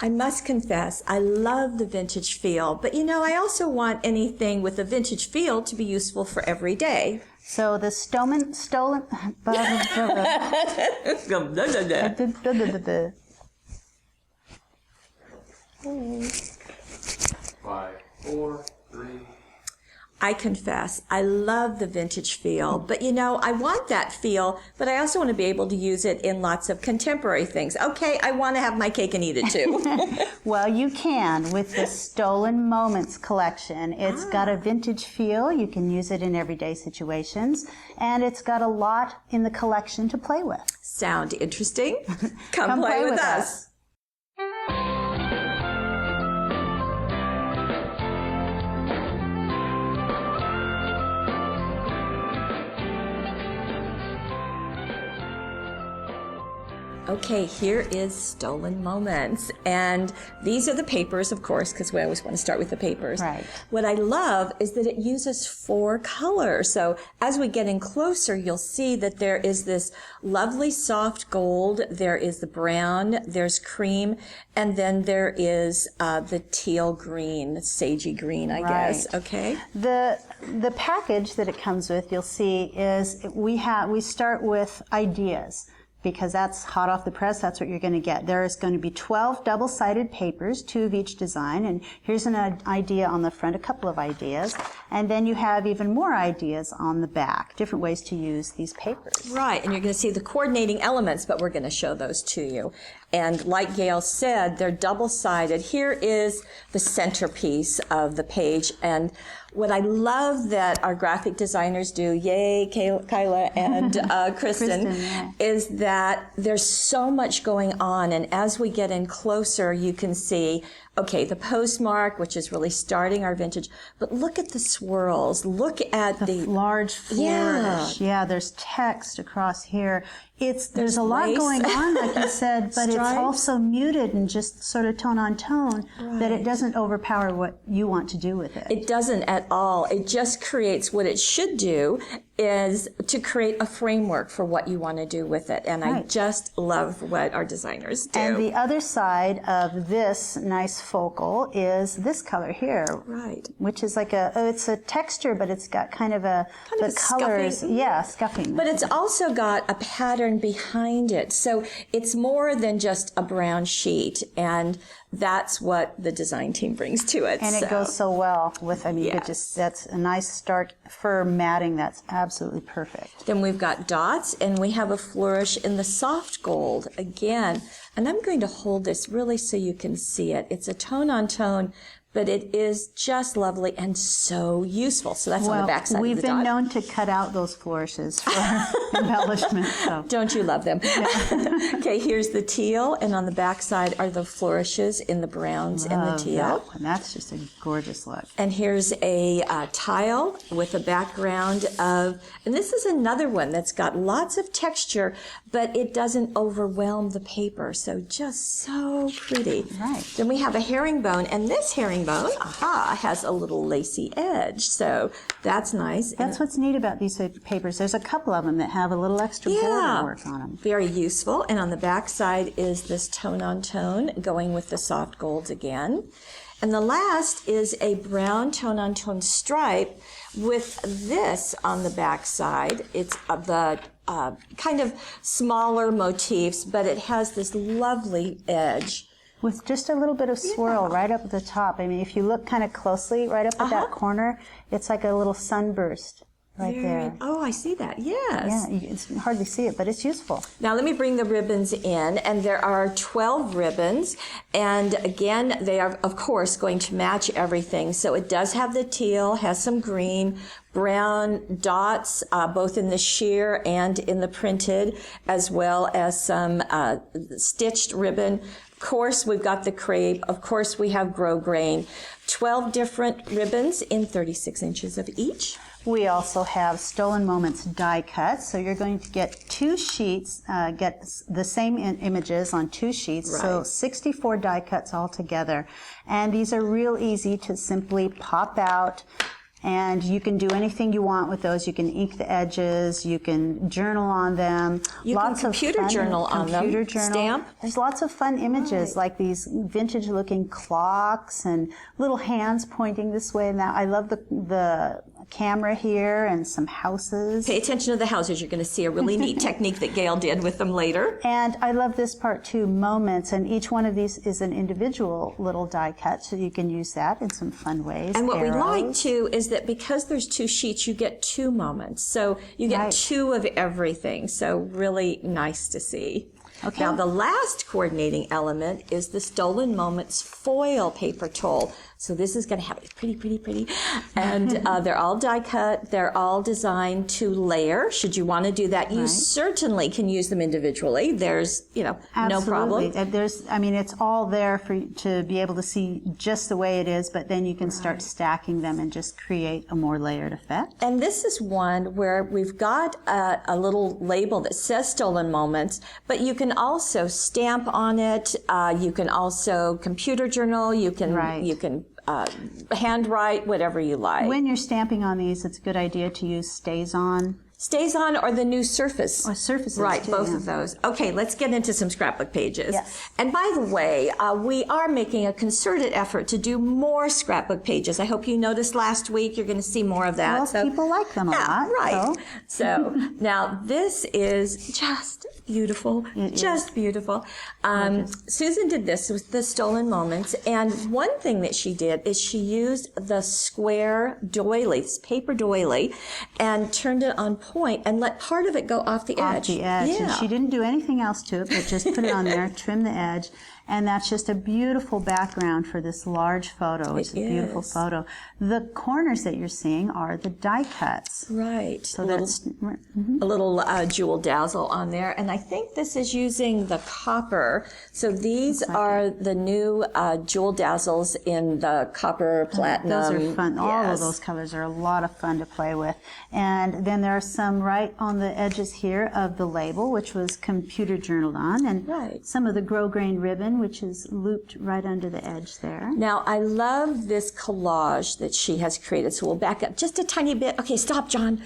I must confess, I love the vintage feel, but you know, I also want anything with a vintage feel to be useful for every day. So the stolen 5, 4, 3. I confess, I love the vintage feel, but you know, I want that feel, but I also want to be able to use it in lots of contemporary things. Okay, I want to have my cake and eat it too. Well, you can with the Stolen Moments collection. It's got a vintage feel. You can use it in everyday situations, and it's got a lot in the collection to play with. Sound interesting? Come play with us. Okay, here is Stolen Moments, and these are the papers, of course, because we always want to start with the papers. Right. What I love is that it uses 4 colors, so as we get in closer, you'll see that there is this lovely soft gold, there is the brown, there's cream, and then there is the teal green, sagey green, I guess. Okay. The package that it comes with, you'll see, is we start with ideas. Because that's hot off the press, that's what you're going to get. There is going to be 12 double-sided papers, 2 of each design, and here's an idea on the front, a couple of ideas, and then you have even more ideas on the back, different ways to use these papers. Right, and you're going to see the coordinating elements, but we're going to show those to you. And like Gail said, they're double-sided. Here is the centerpiece of the page, and what I love that our graphic designers do, yay, Kyla and Kristen, is that there's so much going on, and as we get in closer, you can see, okay, the postmark, which is really starting our vintage, but look at the swirls, look at the large flourish. Yeah, there's text across here. There's a lot going on, like you said, but it's also muted and just sort of tone on tone, that it doesn't overpower what you want to do with it. It doesn't at all. It just creates what it should do, is to create a framework for what you want to do with it. And I just love what our designers do. And the other side of this nice focal is this color here. Right. Which is like it's a texture, but it's got kind of the colors. Scuffing. Yeah, scuffing. But it's also got a pattern behind it. So it's more than just a brown sheet. And that's what the design team brings to it. And it goes so well with, that's a nice stark fur matting that's absolutely perfect. Then we've got dots, and we have a flourish in the soft gold again. And I'm going to hold this really so you can see it. It's a tone on tone, but it is just lovely and so useful. So that's on the back side of the dot. We've been known to cut out those flourishes for embellishment. So. Don't you love them? Yeah. Okay, here's the teal, and on the back side are the flourishes in the browns and the teal. That one. That's just a gorgeous look. And here's a tile with a background of, and this is another one that's got lots of texture, but it doesn't overwhelm the paper. So just so pretty. Right. Then we have a herringbone, and this herringbone, has a little lacy edge. So that's nice. That's what's neat about these papers. There's a couple of them that have a little extra border work on them. Very useful. And on the back side is this tone on tone, going with the soft golds again. And the last is a brown tone on tone stripe with this on the back side. It's the kind of smaller motifs, but it has this lovely edge. With just a little bit of swirl right up at the top. I mean, if you look kind of closely right up at that corner, it's like a little sunburst right there. Oh, I see that. Yes. Yeah, you can hardly see it, but it's useful. Now let me bring the ribbons in, and there are 12 ribbons, and again, they are, of course, going to match everything. So it does have the teal, has some green, brown dots, both in the sheer and in the printed, as well as some stitched ribbon. Of course, we've got the crepe. Of course, we have grosgrain. 12 different ribbons in 36 inches of each. We also have Stolen Moments die cuts. So you're going to get 2 sheets, get the same images on 2 sheets. Right. So 64 die cuts all together. And these are real easy to simply pop out And you can do anything you want with those. You can ink the edges. You can journal on them. You can computer journal on them. Stamp. There's lots of fun images like these vintage-looking clocks and little hands pointing this way and that. I love the camera here and some houses. Pay attention to the houses. You're going to see a really neat technique that Gail did with them later. And I love this part too, moments. And each one of these is an individual little die cut, so you can use that in some fun ways. And what Arrows. we like too is that because there's 2 sheets, you get 2 moments. So you get 2 of everything. So really nice to see. Okay. Now the last coordinating element is the Stolen Moments foil paper tole. So this is going to have it's pretty. And they're all die cut. They're all designed to layer. Should you want to do that, you certainly can use them individually. There's, no problem. Absolutely. It's all there for you to be able to see just the way it is, but then you can start stacking them and just create a more layered effect. And this is one where we've got a little label that says Stolen Moments, but you can also stamp on it. You can also computer journal. You can handwrite, whatever you like. When you're stamping on these, it's a good idea to use Stays On. Stays On or the new Surface. Or Surfaces, right, too, both of those. Okay, let's get into some scrapbook pages. Yes. And by the way, we are making a concerted effort to do more scrapbook pages. I hope you noticed last week. You're going to see more of that. Well, people like them a lot. Right. So now this is just beautiful. Just beautiful. Susan did this with the Stolen Moments. And one thing that she did is she used the square doily, this paper doily, and turned it on point and let part of it go off the edge. Off the edge. Yeah. And she didn't do anything else to it, but just put it on there, trim the edge. And that's just a beautiful background for this large photo. It's a beautiful photo. The corners that you're seeing are the die cuts. Right. So a little jewel dazzle on there. And I think this is using the copper. So these are the new jewel dazzles in the copper platinum. Those are fun. All of those colors are a lot of fun to play with. And then there are some right on the edges here of the label, which was computer journaled on. And some of the grosgrain ribbon, which is looped right under the edge there. Now, I love this collage that she has created. So we'll back up just a tiny bit. Okay, stop, John.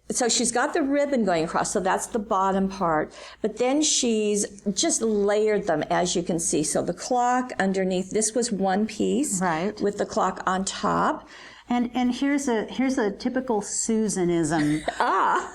So she's got the ribbon going across, so that's the bottom part. But then she's just layered them, as you can see. So the clock underneath, this was one piece with the clock on top. And here's a typical Susanism.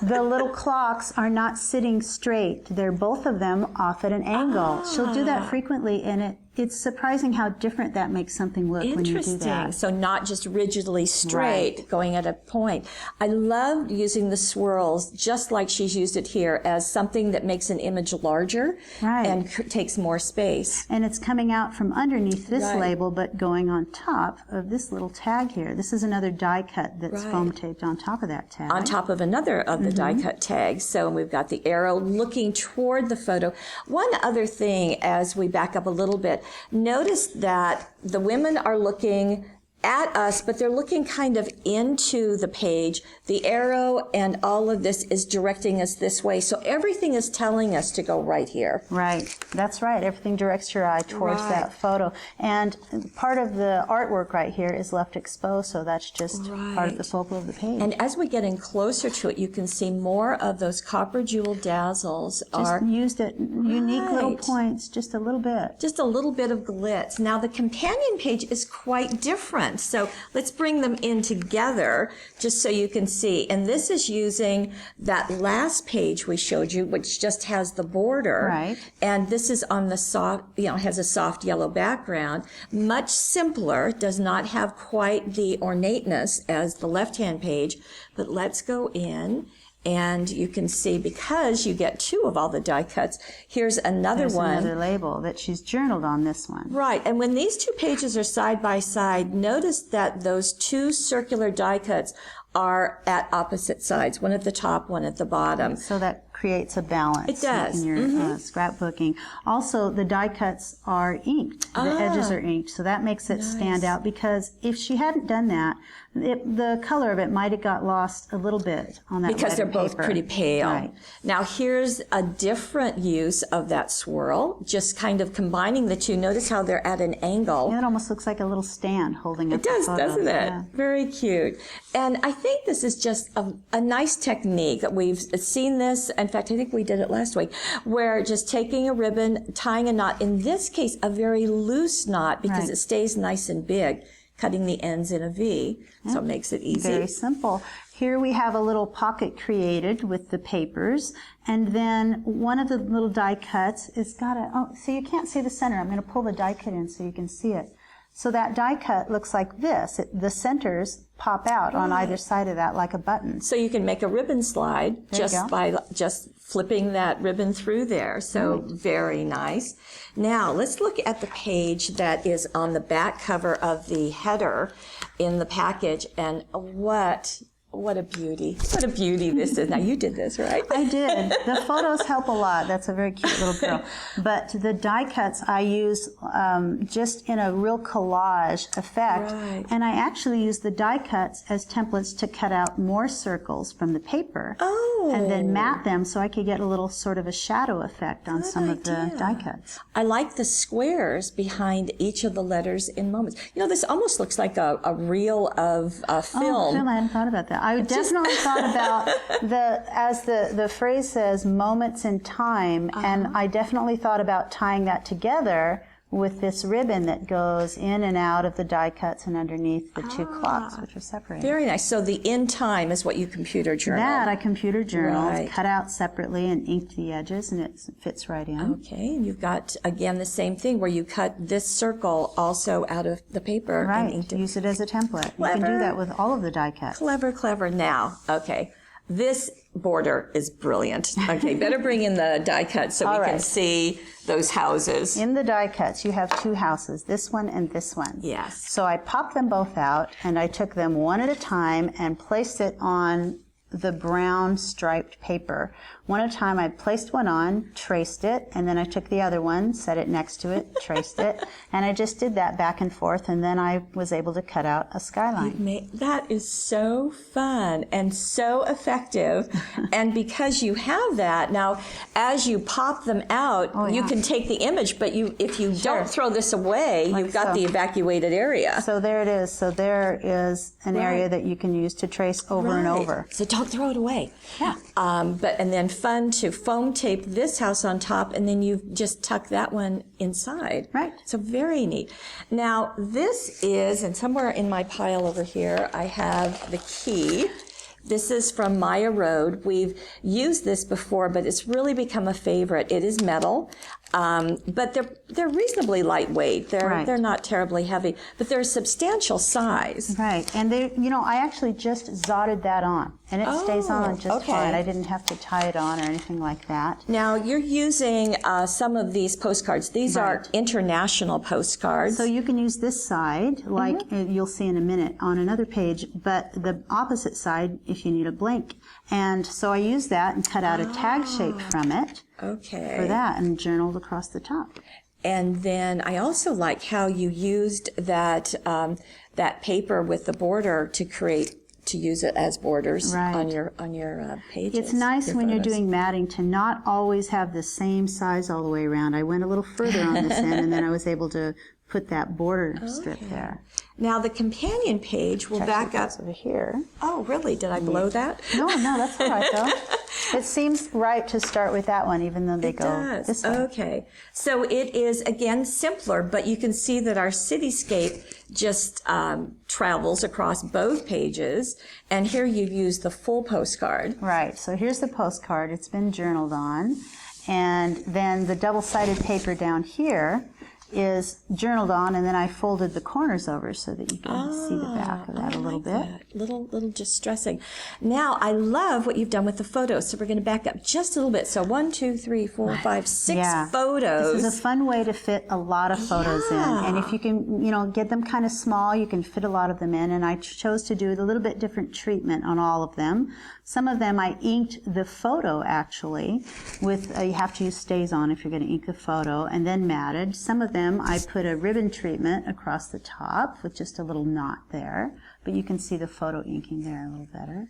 The little clocks are not sitting straight. They're both of them off at an angle. She'll do that frequently, and it's surprising how different that makes something look when you do that. So not just rigidly straight, going at a point. I love using the swirls, just like she's used it here, as something that makes an image larger and takes more space. And it's coming out from underneath this label, but going on top of this little tag here. This is another die cut that's foam taped on top of that tag. On top of another of the die cut tags. So we've got the arrow looking toward the photo. One other thing, as we back up a little bit, notice that the women are looking at us, but they're looking kind of into the page. The arrow and all of this is directing us this way. So everything is telling us to go right here. Right. That's right. Everything directs your eye towards that photo. And part of the artwork right here is left exposed, so that's just part of the focal of the page. And as we get in closer to it, you can see more of those copper jewel dazzles just used at unique little points, just a little bit. Just a little bit of glitz. Now the companion page is quite different. So let's bring them in together just so you can see. And this is using that last page we showed you, which just has the border. Right. And this is on the soft, has a soft yellow background. Much simpler, does not have quite the ornateness as the left-hand page. But let's go in. And you can see, because you get 2 of all the die cuts, here's another one. Another label that she's journaled on this one. Right. And when these 2 pages are side by side, notice that those 2 circular die cuts are at opposite sides, one at the top, one at the bottom. So that creates a balance It does. in your scrapbooking. Also, the die cuts are inked. The edges are inked, so that makes it stand out, because if she hadn't done that, the color of it might have got lost a little bit on that because they're both paper. pretty pale. Right. Now here's a different use of that swirl, just kind of combining the two. Notice how they're at an angle. Yeah, it almost looks like a little stand holding up It does, the photos. doesn't it? Yeah. Very cute. And I think this is just a nice technique. We've seen this, in fact, I think we did it last week, where just taking a ribbon, tying a knot, in this case, a very loose knot, because it stays nice and big, cutting the ends in a V, so it makes it easy. Very simple. Here we have a little pocket created with the papers, and then one of the little die cuts is got a, oh, so you can't see the center. I'm going to pull the die cut in so you can see it. So that die cut looks like this. The centers pop out on either side of that like a button. So you can make a ribbon slide just by just flipping that ribbon through there. So very nice. Now let's look at the page that is on the back cover of the header in the package, and what a beauty. What a beauty this is. Now, you did this, right? I did. The photos help a lot. That's a very cute little girl. But the die cuts I use just in a real collage effect. Right. And I actually use the die cuts as templates to cut out more circles from the paper. Oh. And then mat them so I could get a little sort of a shadow effect on some of the die cuts. I like the squares behind each of the letters in moments. You know, this almost looks like a reel of film. Oh, film. I hadn't thought about that. I definitely thought about as the phrase says, moments in time, and I definitely thought about tying that together with this ribbon that goes in and out of the die cuts and underneath the two clocks, which are separated. Very nice. So the in time is what you computer journaled. That I computer journaled, Right. cut out separately and inked the edges, and it fits right in. Okay, and you've got, again, the same thing where you cut this circle also out of the paper and Right, inked it. use it as a template. You can do that with all of the die cuts. Clever, clever. Now, okay, this border is brilliant. Okay, better bring in the die cut so we can see those houses. In the die cuts, you have two houses, this one and this one. Yes. So I popped them both out, and I took them one at a time and placed it on the brown striped paper. One at a time, I placed one on, traced it, and then I took the other one, set it next to it, traced it, and I just did that back and forth, and then I was able to cut out a skyline. That is so fun and so effective. And because you have that, now as you pop them out, you can take the image, but if you don't throw this away, you've got the evacuated area. So there it is. So there is an area that you can use to trace over and over. So don't throw it away. Yeah. And then fun to foam tape this house on top, and then you just tuck that one inside. Right. So very neat. Now this is, and somewhere in my pile over here, I have the key. This is from Maya Road. We've used this before, but it's really become a favorite. It is metal, but they're reasonably lightweight. They're not terribly heavy, but they're a substantial size. Right, and I actually just zotted that on, and it stays on just fine. I didn't have to tie it on or anything like that. Now you're using some of these postcards. These are international postcards. So you can use this side, like you'll see in a minute on another page, but the opposite side if you need a blank. And so I used that and cut out a tag shape from it for that and journaled across the top. And then I also like how you used that that paper with the border to use it as borders on your pages. It's nice when you're doing matting to not always have the same size all the way around. I went a little further on this end, and then I was able to put that border strip there. Now the companion page will back up over here. Oh, really? Did I blow that? No, that's all right though. It seems right to start with that one, even though they go this way. Okay. So it is, again, simpler, but you can see that our cityscape just travels across both pages. And here you've used the full postcard. Right. So here's the postcard. It's been journaled on. And then the double-sided paper down here is journaled on, and then I folded the corners over so that you can see the back of that a little bit. Little distressing. Now, I love what you've done with the photos, so we're going to back up just a little bit. So 1, 2, 3, 4, 5, 6 photos. This is a fun way to fit a lot of photos in, and if you can, get them kind of small, you can fit a lot of them in, and I chose to do a little bit different treatment on all of them. Some of them I inked the photo actually with, you have to use stays on if you're going to ink the photo, and then matted. Some of them I put a ribbon treatment across the top with just a little knot there, but you can see the photo inking there a little better,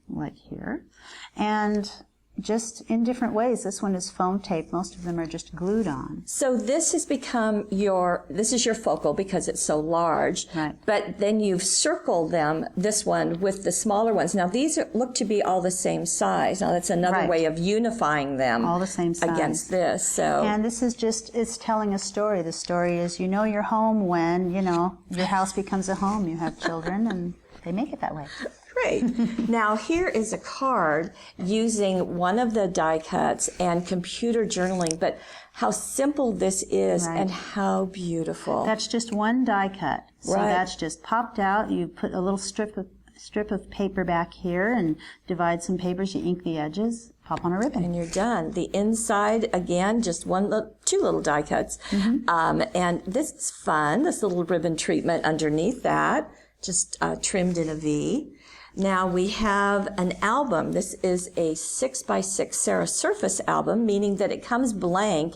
like here. And just in different ways. This one is foam tape. Most of them are just glued on. So this has become this is your focal because it's so large. Right. But then you've circled them, this one, with the smaller ones. Now these look to be all the same size. Now that's another Right. way of unifying them. All the same size. Against this. So. And this is just, it's telling a story. The story is, you know you're home when, you know, your house becomes a home. You have children and they make it that way. Great. Now here is a card using one of the die cuts and computer journaling, but how simple this is Right. and how beautiful. That's just one die cut. So Right. that's just popped out. You put a little strip of paper back here and divide some papers. You ink the edges, pop on a ribbon. And you're done. The inside, again, just two little die cuts. And this is fun, this little ribbon treatment underneath that, just trimmed in a V. Now we have an album. This is a 6x6 Sarah Surface album, meaning that it comes blank,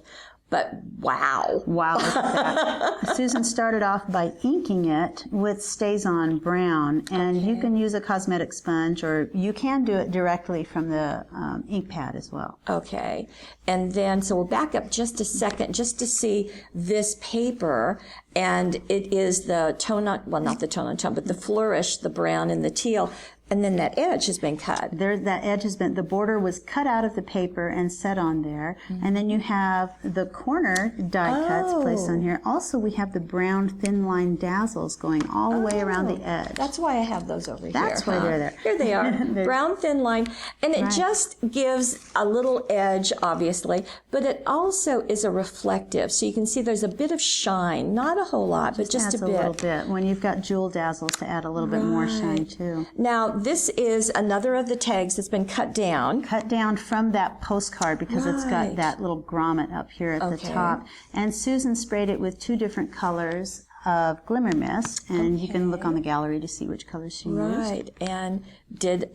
but wow. Wow, look at that. Susan started off by inking it with Stays On Brown, and you can use a cosmetic sponge, or you can do it directly from the ink pad as well. Okay. And then, so we'll back up just a second just to see this paper. And it is the tone on, well, not the tone on tone, but the flourish, the brown and the teal. And then that edge has been cut. That edge has been, the border was cut out of the paper and set on there. And then you have the corner die cuts placed on here. Also, we have the brown thin line dazzles going all the way around the edge. That's why I have those over here. That's why they're there. Here they are. Brown thin line. And it just gives a little edge, obviously, but it also is a reflective. So you can see there's a bit of shine. Not a whole lot, but just adds a a bit. little bit. When you've got jewel dazzles to add a little bit more shine too. Now, this is another of the tags that's been cut down. Cut down from that postcard because it's got that little grommet up here at the top. And Susan sprayed it with 2 different colors of Glimmer Mist, and you can look on the gallery to see which colors she used. Right, and did,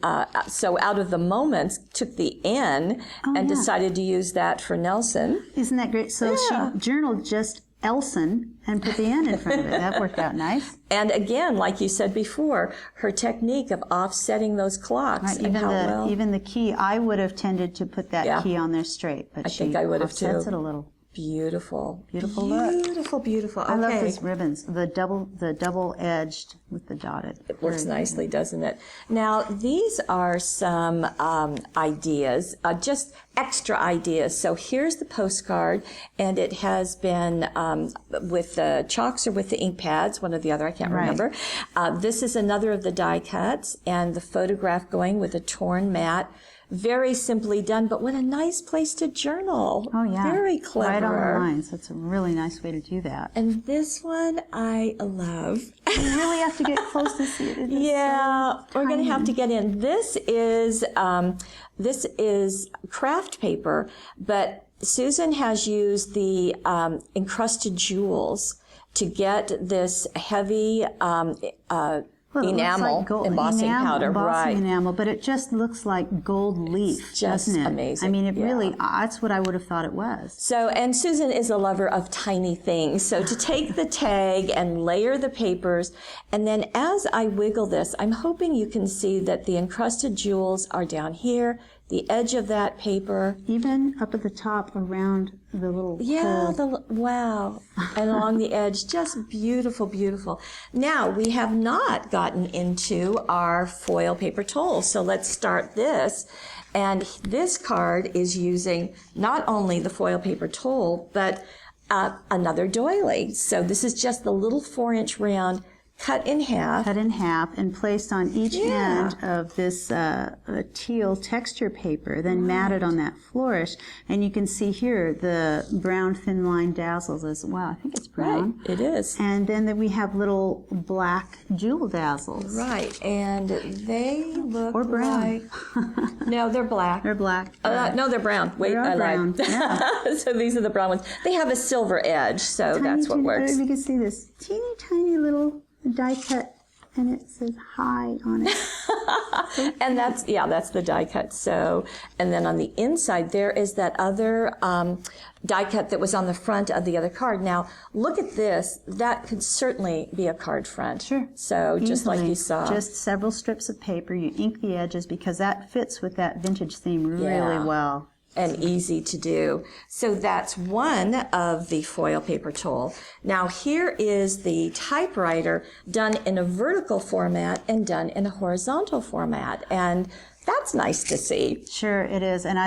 so out of the moments, took the N and decided to use that for Nelson. Isn't that great? So she journaled just Elson and put the N in front of it. That worked out nice. And again, like you said before, her technique of offsetting those clocks Right, and how well. even the key, I would have tended to put that key on there straight, but I think I would have too. offsets it a little. Beautiful. Beautiful look. Beautiful, beautiful. Okay. I love these ribbons, the double edged with the dotted. It works nicely, doesn't it? Now, these are some ideas, just extra ideas. So here's the postcard, and it has been with the chalks or with the ink pads, one or the other, I can't remember. This is another of the die cuts, and the photograph going with a torn mat. Very simply done, but what a nice place to journal. Oh, yeah. Very clever. Right on the lines. That's a really nice way to do that. And this one I love. You really have to get close to see it. It is Yeah, so we're going to have to tiny. get in. This is craft paper, but Susan has used the encrusted jewels to get this heavy Well, it looks enamel like gold, embossing powder, embossing right? enamel, but it just looks like gold leaf, just doesn't it? amazing, I mean, it yeah. really, that's what I would have thought it was. So, and Susan is a lover of tiny things. So to take the tag and layer the papers, and then as I wiggle this, I'm hoping you can see that the encrusted jewels are down here, the edge of that paper. Even up at the top around the little hole. Wow. And along the edge, just beautiful, beautiful. Now, we have not gotten into our foil paper tole, so let's start this. And this card is using not only the foil paper tole, but another doily. So this is just the little 4-inch round cut in half. Cut in half and placed on each end of this teal texture paper, then matted on that flourish. And you can see here the brown thin line dazzles as well. I think it's brown. Right, it is. And then we have little black jewel dazzles. Right, and they look Or brown. like... No, they're black. They're black. No, they're brown. Wait, They are I brown. lied. Yeah. So these are the brown ones. They have a silver edge, so Tiny, that's what teeny- works. You can see this teeny tiny little die cut, and it says hi on it. And that's the die cut. So, and then on the inside, there is that other die cut that was on the front of the other card. Now, look at this. That could certainly be a card front. Sure. So, just like Easily. you saw. Just several strips of paper. You ink the edges because that fits with that vintage theme really Yeah. well. And easy to do. So that's one of the foil paper tole. Now here is the typewriter done in a vertical format and done in a horizontal format. And that's nice to see. Sure, it is. And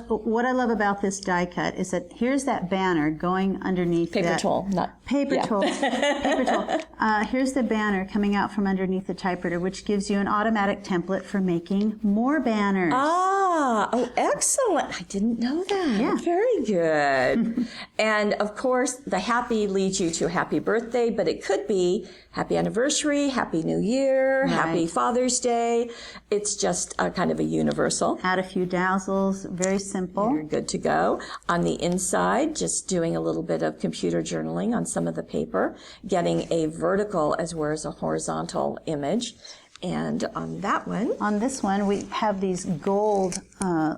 what I love about this die cut is that here's that banner going underneath Paper that. tole, not Paper yeah. tole. Paper tole. Here's the banner coming out from underneath the typewriter, which gives you an automatic template for making more banners. Oh, excellent. I didn't know that. Yeah. Very good. And of course, the happy leads you to happy birthday, but it could be happy anniversary, happy new year, happy Father's Day. It's just a kind of a universal. Add a few dazzles, very simple. You're good to go. On the inside, just doing a little bit of computer journaling on some of the paper, getting a vertical as well as a horizontal image. And on that one, On this one, we have these gold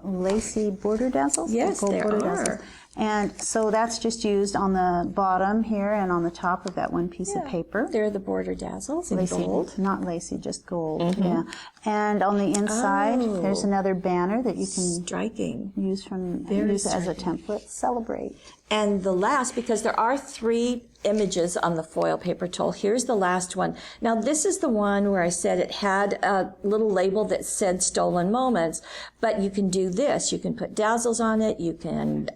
lacy border dazzles. Yes, gold they border are. dazzles. And so that's just used on the bottom here and on the top of that one piece of paper. they're the border dazzles in Lacy, gold. not lacy, just gold. Yeah. And on the inside, there's another banner that you can Striking. use as a template. Celebrate. And the last, because there are 3 images on the foil paper tole, here's the last one. Now, this is the one where I said it had a little label that said Stolen Moments, but you can do this. You can put dazzles on it, you can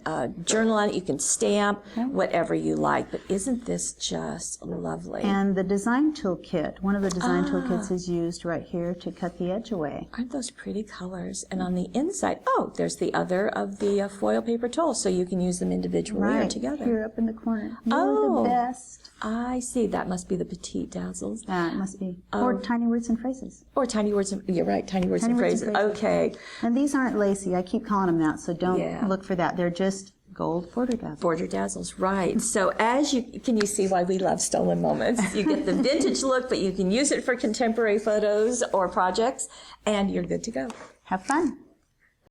journal on it, you can stamp, whatever you like. But isn't this just lovely? And the design toolkit, one of the design toolkits is used right here to cut the edge away. Aren't those pretty colors? And on the inside, there's the other of the foil paper tole, so you can use them individually or together. Here up in the corner. You're the best. I see. That must be the petite dazzles. That must be. Or tiny words and phrases. Or tiny words, you're right, tiny words Tiny and words phrases. and phrases. Okay. And these aren't lacy. I keep calling them that, so don't look for that. They're just gold border dazzles. Border dazzles, right. So can you see why we love Stolen Moments? You get the vintage look, but you can use it for contemporary photos or projects, and you're good to go. Have fun.